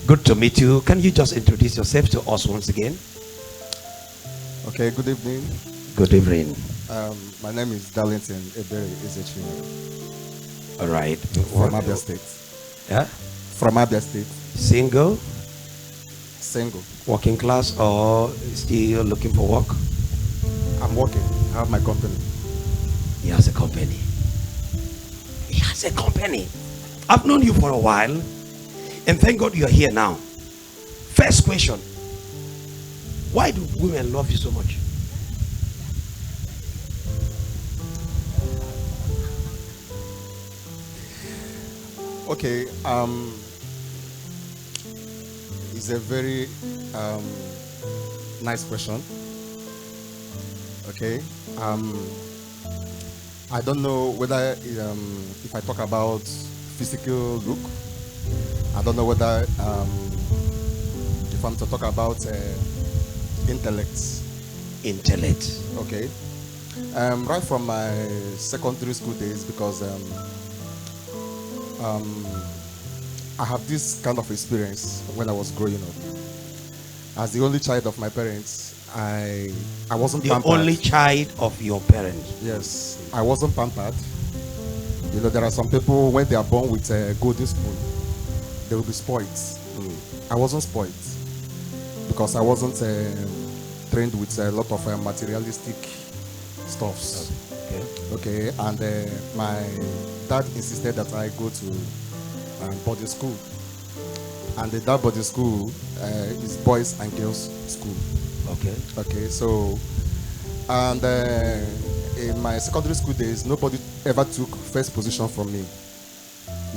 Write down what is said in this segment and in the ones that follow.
Good to meet you. Can you just introduce yourself to us once again? Okay, good evening. Good evening. My name is Darlington Ebere Ezechi All right. from Abia State. Yeah? From Abia State. Single, Single. working class, or still looking for work? I'm working. I have my company. He has a company. He has a company. I've known you for a while, and thank God you're here now. First question: why do women love you so much? Okay, it's a very nice question. Okay, I don't know whether if I talk about physical look, I don't know whether if I'm to talk about intellect. Intellect. Okay, right from my secondary school days, because I have this kind of experience when I was growing up. As the only child of my parents, I wasn't The pampered. only child of your parents. Yes, I wasn't pampered. You know, there are some people when they are born with a golden spoon, they will be spoiled. I wasn't spoiled because I wasn't trained with a lot of materialistic stuffs. Okay, and my dad insisted that I go to boarding school, and that boarding school is boys and girls school. Okay, so, and in my secondary school days, nobody ever took first position from me.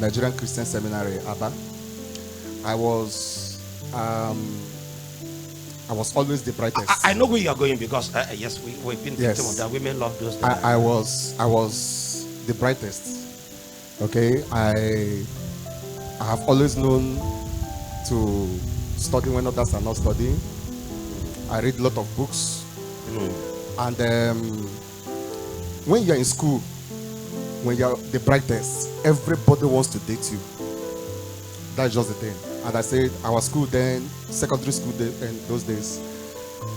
Nigerian Christian Seminary, Aba. I was always the brightest. I know where you are going, because yes, we've been victim of that. Women love those things. I was the brightest. Okay, I have always known to study when others are not studying. I read a lot of books, and when you're in school, when you're the brightest, everybody wants to date you. That's just the thing. And I said, our school then, secondary school in those days,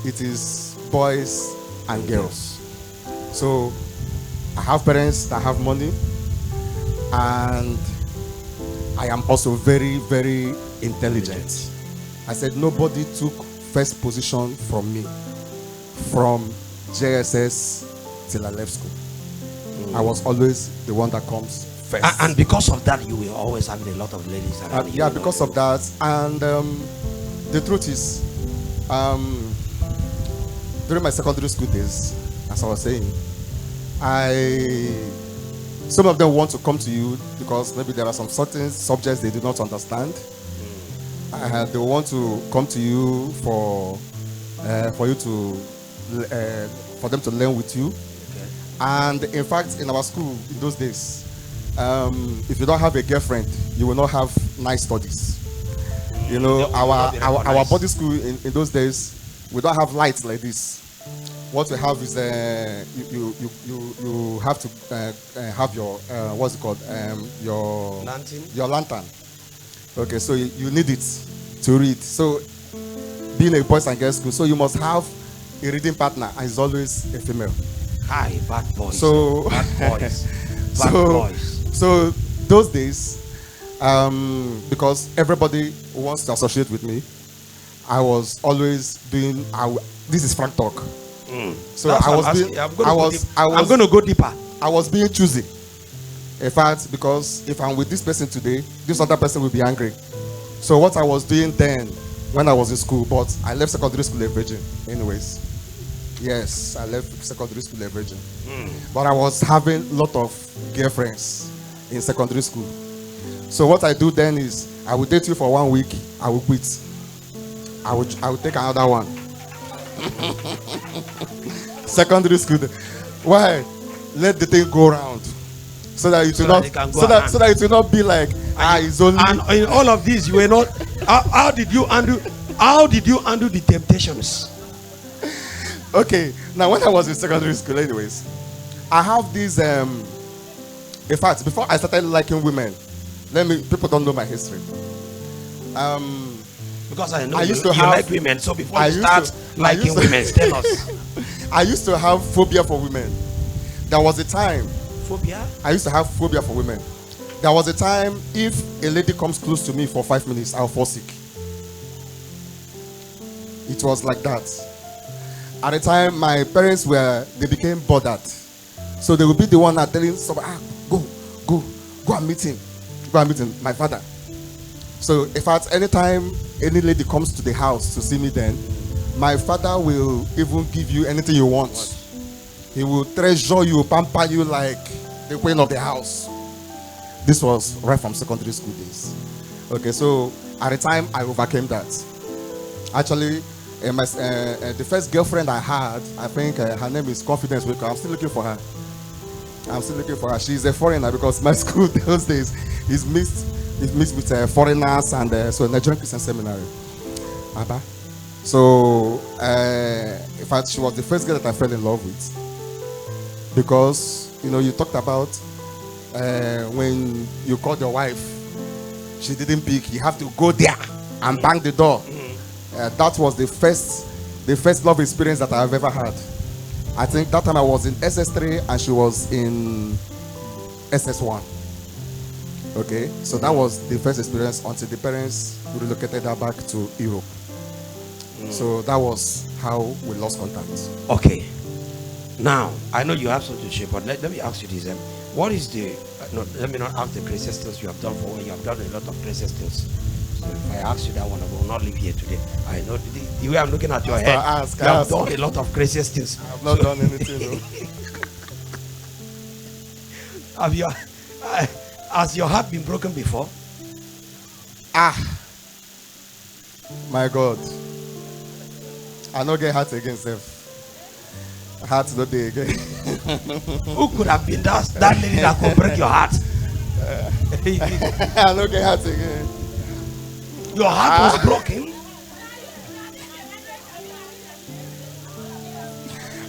it is boys and girls. So I have parents that have money, and I am also very, very intelligent. I said, nobody took first position from me from JSS till I left school. I was always the one that comes first. And because of that, you will always have a lot of ladies around you. Yeah, because of that. And the truth is, during my secondary school days, as I was saying, some of them want to come to you because maybe there are some certain subjects they do not understand. They want to come to you for you to for them to learn with you. Okay. And in fact, in our school in those days, if you don't have a girlfriend, you will not have nice studies. You know, our body school in those days, we don't have lights like this. What we have is you have to have your what's it called, your Lantern? Your lantern. Okay, so you need it to read. So being a boys and girls school, so you must have a reading partner, and it's always a female. Hi, bad boys. So bad boys. Bad boys. So those days, because everybody wants to associate with me, I was always doing. This is frank talk. So That's I what was I'm being. asking. I'm going to go deeper. I was being choosy. In fact, because if I'm with this person today, this other person will be angry. So what I was doing then, when I was in school, but I left secondary school a virgin, anyways. Yes, I left secondary school a virgin. But I was having a lot of girlfriends in secondary school. So what I do then is, I will date you for 1 week, I will quit. I will take another one. Secondary school. Why? Let the thing go round. So that it will not, so that it will not be like, it's only. And in all of this, you were not. How did you undo the temptations? Okay, now when I was in secondary school, anyways, I have this. In fact, before I started liking women, people don't know my history. Because I know I you, used to you have- like women. So before I you used start to- I liking used to- women, tell us. I used to have phobia for women. There was a time Phobia? I used to have phobia for women. There was a time if a lady comes close to me for 5 minutes, I'll fall sick. It was like that. At the time, my parents they became bothered. So they would be the one that telling somebody, go and meet him. Go and meet him, my father. So if at any time any lady comes to the house to see me, then my father will even give you anything you want. He will treasure you, pamper you like the queen of the house. This was right from secondary school days. Okay, so at the time I overcame that. Actually, the first girlfriend I had, I think her name is Confidence Waker. I'm still looking for her. She's a foreigner because my school those days is mixed with foreigners and so Nigerian Christian Seminary. Abba. So in fact, she was the first girl that I fell in love with. Because you talked about when you called your wife, she didn't pick. You have to go there and bang the door. That was the first love experience that I've ever had. I think that time I was in SS3 and she was in SS1. Okay, so that was the first experience until the parents relocated her back to Europe. So that was how we lost contact. Okay. Now, I know you have something to share, but let me ask you this. What is the... no, let me not ask the craziest things you have done for when you have done a lot of craziest things. So if I ask you that one, I will not live here today. I know the way I'm looking at your head, you have done a lot of craziest things. I have not done anything. No. Have you... has your heart been broken before? My God. I no get heart again, self. Heart no day again. Who could have been that lady that could break your heart? I no get heart again. Your heart was broken?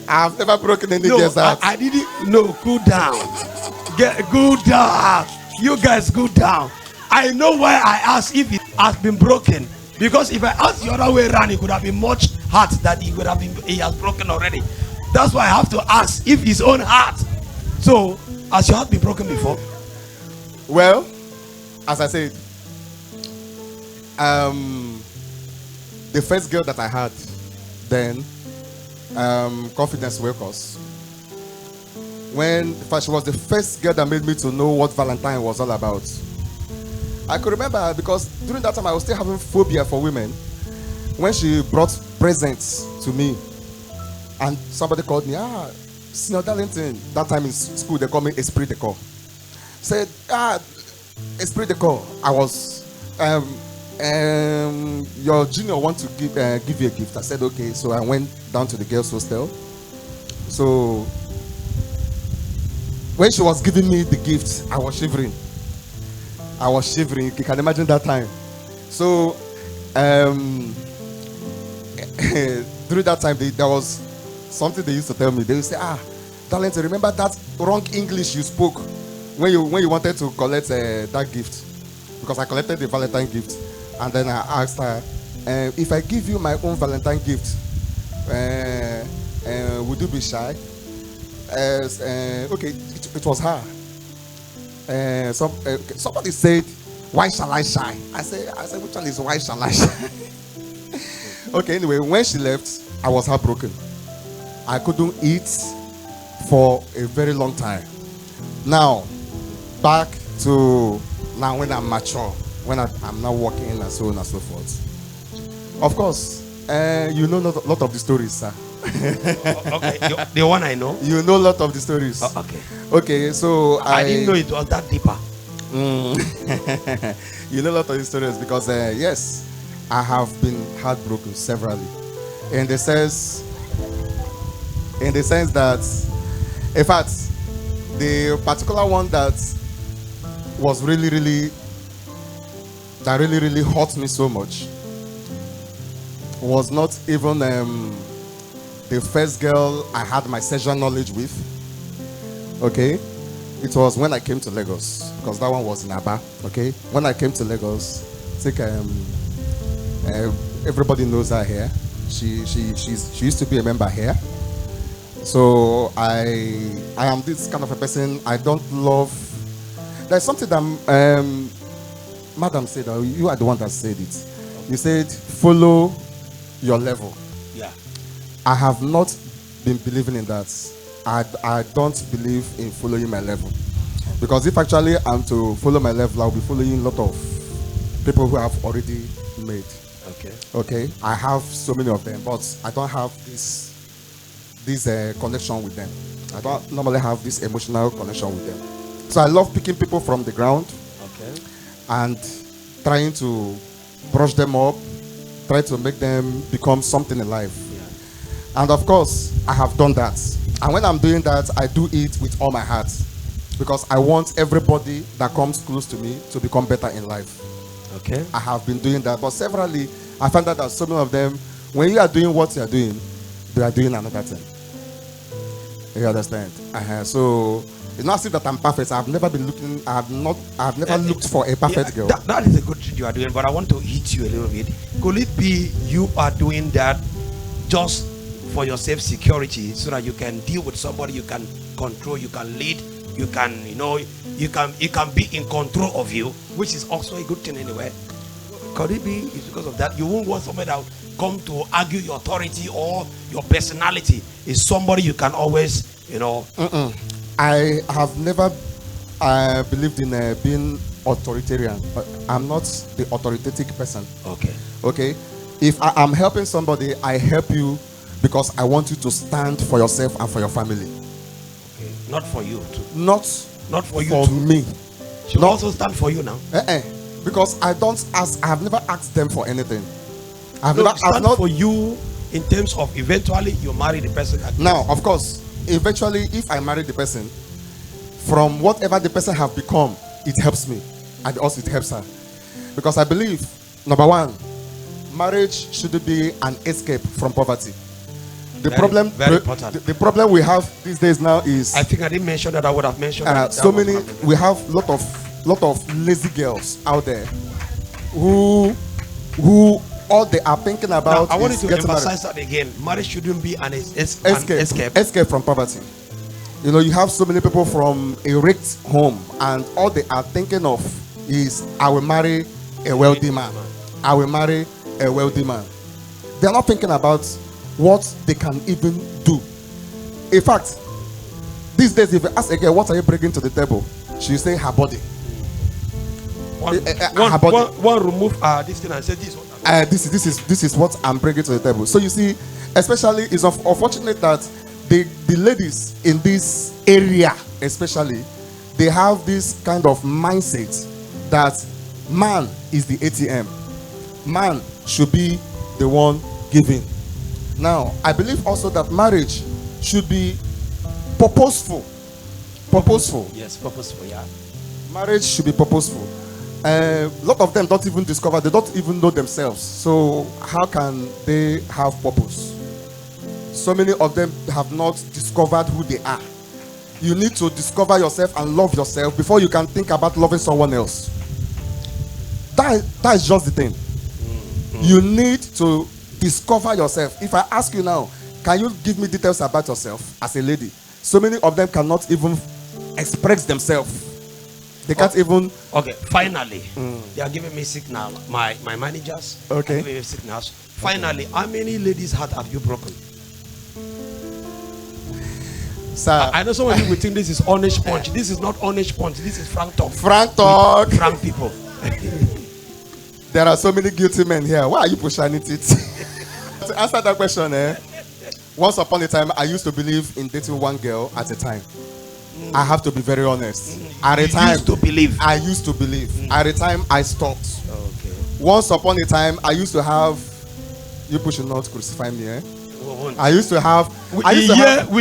I've never broken any No, girl's heart. I didn't. No, cool down. Cool down. You guys, cool down. I know why I asked if it has been broken. Because if I asked the other way around, it could have been much heart that he has broken already. That's why I have to ask if his own heart. So, has your heart been broken before? Well, as I said, the first girl that I had then, Confidence Wakers, in fact, she was the first girl that made me to know what Valentine was all about. I could remember because during that time I was still having phobia for women. When she brought presents to me, and somebody called me, Senior Darlington. That time in school they called me Esprit de Corps. Said, Esprit de Corps. I was, your junior want to give you a gift. I said okay. So I went down to the girls' hostel. So when she was giving me the gift, I was shivering. You can imagine that time. So during that time, there was something they used to tell me. They would say, Darlington, remember that wrong English you spoke when you wanted to collect that gift? Because I collected the Valentine gift. And then I asked her, if I give you my own Valentine gift, would you be shy? Okay, it was her. Somebody said, why shall I shy? I said, which one is why shall I shy? Okay, anyway, when she left, I was heartbroken. I couldn't eat for a very long time. Now, back to now when I'm mature, when I'm now working and so on and so forth. Of course, you know a lot of the stories, sir. Okay, the one I know. You know a lot of the stories. Okay. Okay, so I didn't know it was that deeper. You know a lot of the stories because yes, I have been heartbroken severally. In the sense that, in fact, the particular one that was really hurt me so much was not even the first girl I had my sexual knowledge with. Okay, it was when I came to Lagos, because that one was in Aba. Okay, when I came to Lagos, think everybody knows her here. She used to be a member here. So I am this kind of a person. I don't love. There's something that Madam said. You are the one that said it. You said follow your level. Yeah. I have not been believing in that. I don't believe in following my level, because if actually I'm to follow my level, I'll be following a lot of people who have already made. Okay. I have so many of them, but I don't have this connection with them. I don't normally have this emotional connection with them. So I love picking people from the ground, and trying to brush them up, try to make them become something in life. And of course, I have done that. And when I'm doing that, I do it with all my heart, because I want everybody that comes close to me to become better in life. I have been doing that, but severally, I found out that some of them, when you are doing what you are doing, they are doing another thing. You understand? So it's not as if that I'm perfect. I've never been looking. I have never looked for a perfect girl. That is a good thing you are doing, but I want to hit you a little bit. Could it be you are doing that just for your self security, so that you can deal with somebody, you can control, you can lead, you can, you can be in control of you, which is also a good thing anyway. Could it be it's because of that? You won't want somebody that will come to argue your authority or your personality. Is somebody you can always, I have never believed in being authoritarian. I'm not the authoritative person. Okay. If I am helping somebody, I help you because I want you to stand for yourself and for your family. Not for you too. Not for you for too. me. She will also stand for you now. Because I have never asked them for anything. I've stand for you in terms of eventually you marry the person. Now, of course, eventually, if I marry the person, from whatever the person have become, it helps me, and also it helps her, because I believe, number one, marriage shouldn't be an escape from poverty. Very important. The problem we have these days now is, I think I didn't mention that. I would have mentioned that. We have lot of lazy girls out there who all they are thinking about. Now, I want you to emphasize that again. Marriage shouldn't be an escape from poverty. You have so many people from a rich home, and all they are thinking of is, I will marry a wealthy man. I will marry a wealthy man. They are not thinking about what they can even do. In fact, these days, if you ask a girl, what are you bringing to the table, she will say her body. One remove this thing and say this is what I'm bringing to the table. So you see, especially, it's unfortunate that the ladies in this area, especially, they have this kind of mindset that man is the ATM. Man should be the one giving. Now, I believe also that marriage should be purposeful. Yes, purposeful, yeah. Marriage should be purposeful. A lot of them don't even discover, they don't even know themselves. So how can they have purpose? So many of them have not discovered who they are. You need to discover yourself and love yourself before you can think about loving someone else. That is just the thing. You need to discover yourself. If I ask you now, can you give me details about yourself as a lady? So many of them cannot even express themselves. They can't even. Okay, finally, they are giving me signal. My managers are giving me signals. Finally, how many ladies' heart have you broken? Sir, I know some of you will think this is honest punch. This is not honest punch. This is frank talk. Frank talk. Frank people. There are so many guilty men here. Why are you pushing it? To answer that question, once upon a time, I used to believe in dating one girl at a time. I have to be very honest. At a time, I used to believe. At a time, I stopped. Okay. Once upon a time, I used to have. You should not crucify me, I used to have. We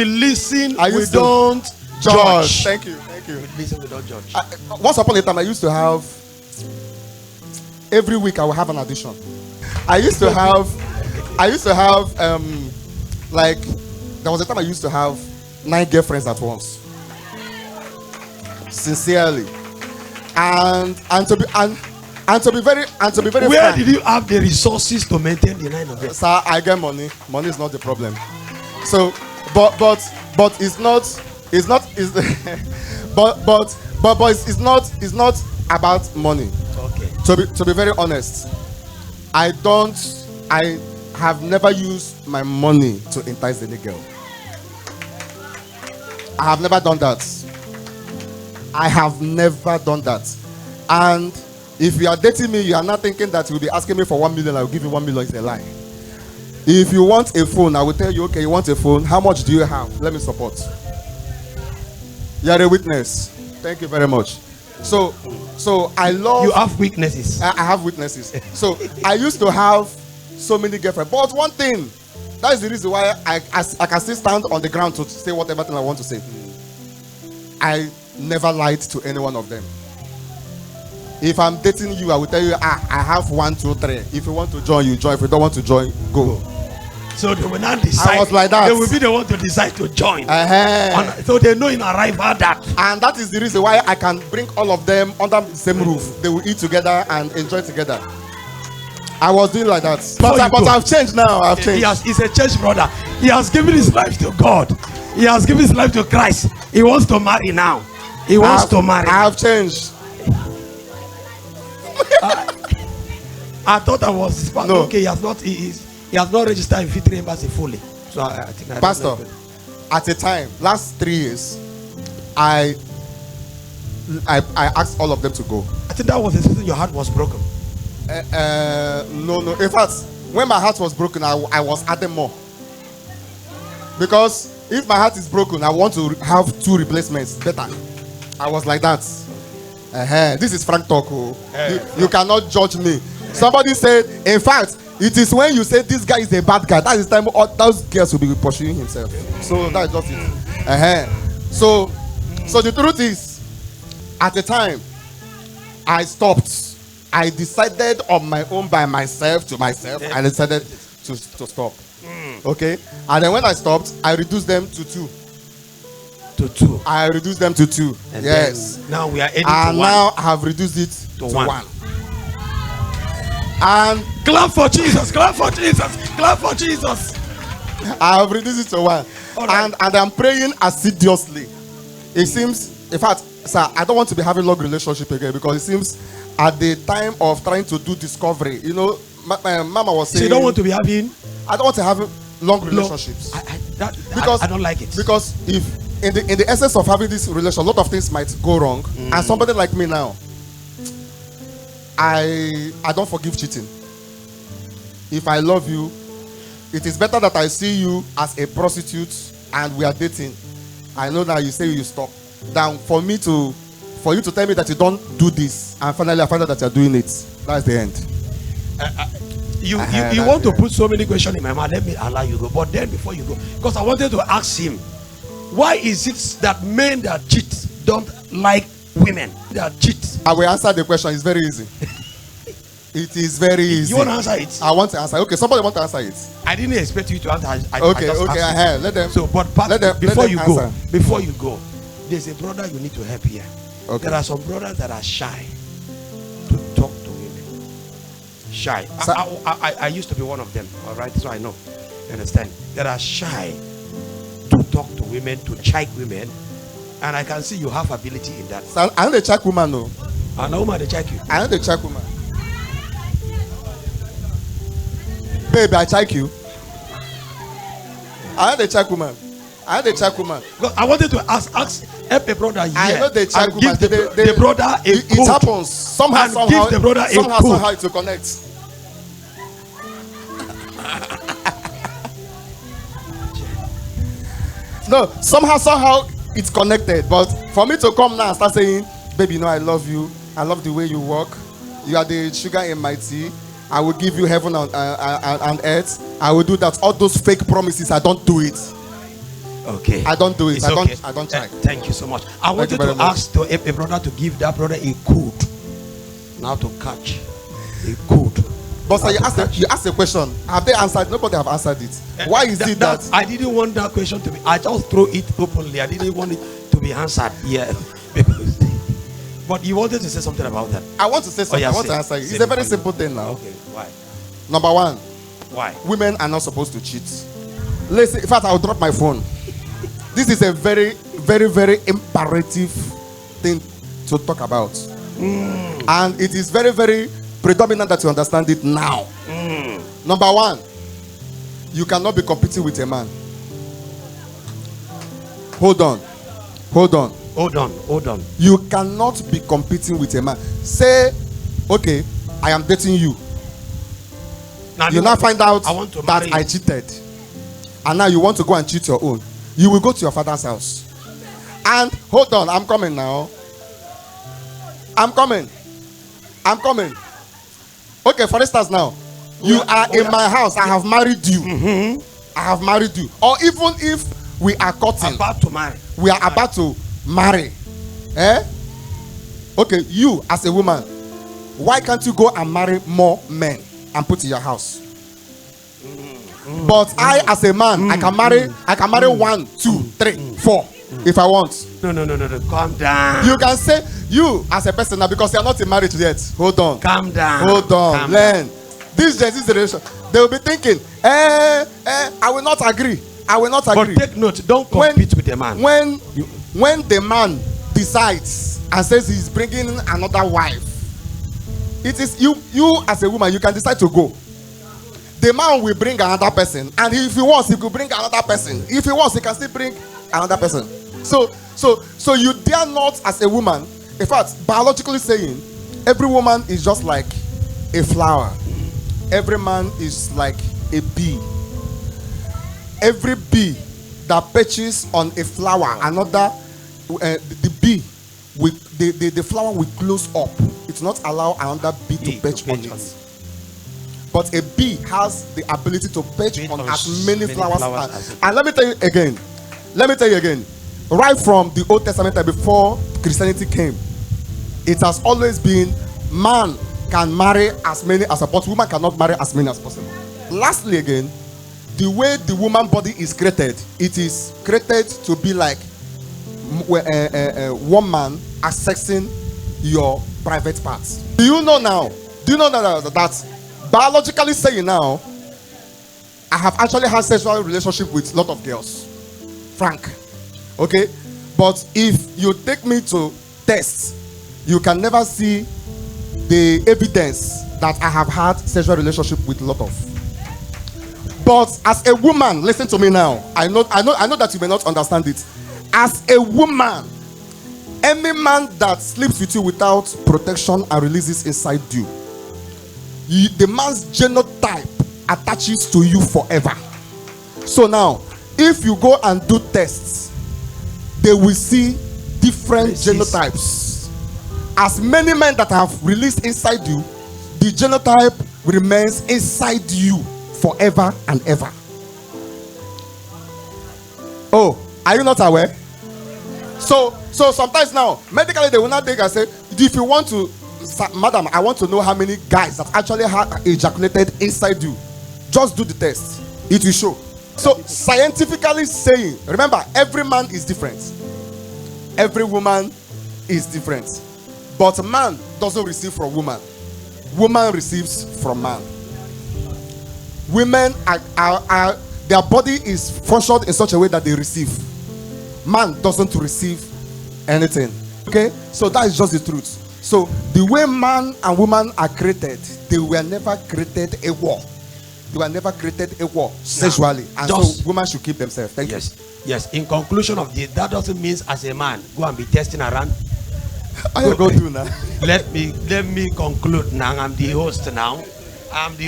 listen. We don't judge. Thank you. We listen. We don't judge. Once upon a time, I used to have. Every week, I will have an audition. I used to have. Like, there was a time I used to have 9 girlfriends at once. Sincerely, and And to be very Where frank, did you have the resources to maintain the 9 of them? sir, I get money. Money is not the problem. So, but it's not it's but it's not about money. Okay. To be very honest, I have never used my money to entice any girl. I have never done that. I have never done that. And if you are dating me, you are not thinking that you'll be asking me for 1 million, I will give you 1 million. It's a lie. If you want a phone, I will tell you, okay, you want a phone, how much do you have? Let me support. You are a witness. Thank you very much. So I love. You have weaknesses. I have witnesses. So I used to have so many girlfriends. But one thing, that is the reason why I can still stand on the ground to say whatever thing I want to say. I never lied to any one of them. If I'm dating you, I will tell you, I have 1, 2, 3. If you want to join, you join. If you don't want to join, go. So they will not decide. I was like that. They will be the one to decide to join. Uh-huh. So they know in arrival that. And that is the reason why I can bring all of them under the same roof. They will eat together and enjoy together. I was doing like that. But I've changed now. I've changed. He's a church brother. He has given his life to God. He has given his life to Christ. He wants to marry now. He wants to marry. I have changed. I thought I was no. Okay. He has not registered in Victory Embassy fully. So I think Pastor, at a time, last 3 years, I asked all of them to go. I think that was the season your heart was broken. No. In fact, when my heart was broken, I was adding more. Because if my heart is broken, I want to have 2 replacements better. I was like that. This is Frank talk. You cannot judge me. Somebody said, in fact, it is when you say this guy is a bad guy, that is the time all those girls will be pursuing himself. So that's just it. So the truth is, at the time, I stopped. I decided on my own by myself to myself. I decided to stop. Okay, and then when I stopped, I reduced them to 2. To 2. I reduced them to 2. And yes. Now we are heading and to 1. now I have reduced it to 1. And clap for Jesus! Clap for Jesus! Clap for Jesus! I have reduced it to 1. Right. And I'm praying assiduously. It seems, in fact, sir, I don't want to be having long relationship again, because it seems at the time of trying to do discovery, you know, my mama was saying. So you don't want to be having. I don't want to have long relationships. I don't like it. Because if in the essence of having this relation, a lot of things might go wrong. And somebody like me now, I don't forgive cheating. If I love you, it is better that I see you as a prostitute and we are dating. I know that you say you stop. Than for you to tell me that you don't do this, and finally I find out that you're doing it. That's the end. You want to put so many questions in my mind. Let me allow you go. But then before you go, because I wanted to ask him, why is it that men that cheat don't like women that cheat? I will answer the question. It's very easy. It is very easy. You want to answer it? I want to answer. Okay, somebody want to answer it. I didn't expect you to answer. Okay. Let them. So, but before you go, there's a brother you need to help here. Okay. There are some brothers that are shy to talk to women. Shy. So, I used to be one of them. All right, so I know. You understand? That are shy to talk to women, to check women, and I can see you have ability in that. So I know the check woman, no. I know woman they check you. I know the check woman. Baby, I check you. I know the check woman. I know the check woman. I wanted to ask help a brother here. I know the check woman. Give the brother a it happens somehow. Give the brother somehow it will connect. No, somehow it's connected. But for me to come now and start saying, baby, you know I love you. I love the way you walk. You are the sugar in my tea. I will give you heaven and earth. I will do that. All those fake promises, I don't do it. Okay. I don't do it. I okay. don't try. Thank you so much. I wanted to ask a brother to give that brother a code. Now to catch a code. But sir, you asked a question. Have they answered? Nobody have answered it. Why is it that I didn't want that question to be? I just throw it openly. I didn't want it to be answered. Yeah. Because, But you wanted to say something about that. I want to say something. I want to answer you. It's a very simple thing now. Okay, why? Number one, why? Women are not supposed to cheat. Listen, in fact, I'll drop my phone. This is a very, very, very imperative thing to talk about. And it is very, very predominant that you understand it now. Number one, you cannot be competing with a man. Hold on. You cannot be competing with a man. Say, okay, I am dating you. Now you now find out that I cheated. And now you want to go and cheat your own. You will go to your father's house. And hold on, I'm coming now. I'm coming. Okay, for instance now, you are in my house. I have married you. I have married you. Or even if we are courting. About to marry. We are about to marry. Okay, you as a woman, why can't you go and marry more men and put in your house? But I as a man, I can marry 1, 2, 3, 4 if I want. No. Calm down. You can say you as a person now, because you are not in marriage yet. Hold on. Calm down. Hold on. Learn. This generation, they will be thinking, I will not agree. But take note, don't compete with the man. When the man decides and says he's bringing another wife, it is you as a woman, you can decide to go. The man will bring another person, and if he wants, he could bring another person. If he wants, he can still bring another person. So you dare not, as a woman. In fact, biologically saying, every woman is just like a flower. Every man is like a bee. Every bee that perches on a flower, another the bee with the flower will close up. It will not allow another bee to perch on it. But a bee has the ability to perch on as many flowers and let me tell you again. Right from the Old Testament and before Christianity came, it has always been man can marry as many as possible, but woman cannot marry as many as possible. Lastly again, the way the woman body is created, it is created to be like one man accessing your private parts. Do you know now that biologically saying now, I have actually had sexual relationship with a lot of girls, frank, okay? But if you take me to tests, you can never see the evidence that I have had sexual relationship with a lot of. But as a woman, listen to me now. I know that you may not understand it. As a woman, any man that sleeps with you without protection and releases inside you, the man's genotype attaches to you forever. So now, if you go and do tests, they will see different genotypes. As many men that have released inside you, the genotype remains inside you forever and ever. Oh, are you not aware? So sometimes now, medically they will not take and say, if you want to, madam, I want to know how many guys that actually had ejaculated inside you. Just do the test. It will show. So scientifically saying, remember, every man is different. Every woman is different. But man doesn't receive from woman. Woman receives from man. Women are their body is functioned in such a way that they receive. Man doesn't receive anything. Okay? So that is just the truth. So the way man and woman are created, they were never created equal. They were never created equal sexually. And so women should keep themselves. Thank you. Yes. In conclusion of this, that doesn't mean as a man go and be testing around. I go through now. Let me conclude now. I'm the host now. I'm the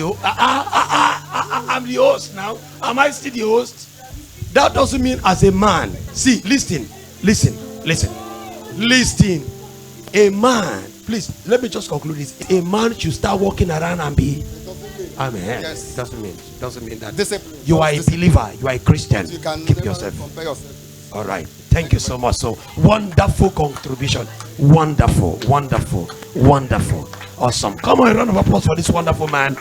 host now. Am I still the host? That doesn't mean as a man. See, listen. A man, please let me just conclude this. A man should start walking around and be. Amen. Yes. Doesn't mean that. Discipline. You are a believer. You are a Christian. You can keep never yourself. compare yourself. All right. Thank you so much. So wonderful contribution. Wonderful. Awesome. Come on, a round of applause for this wonderful man.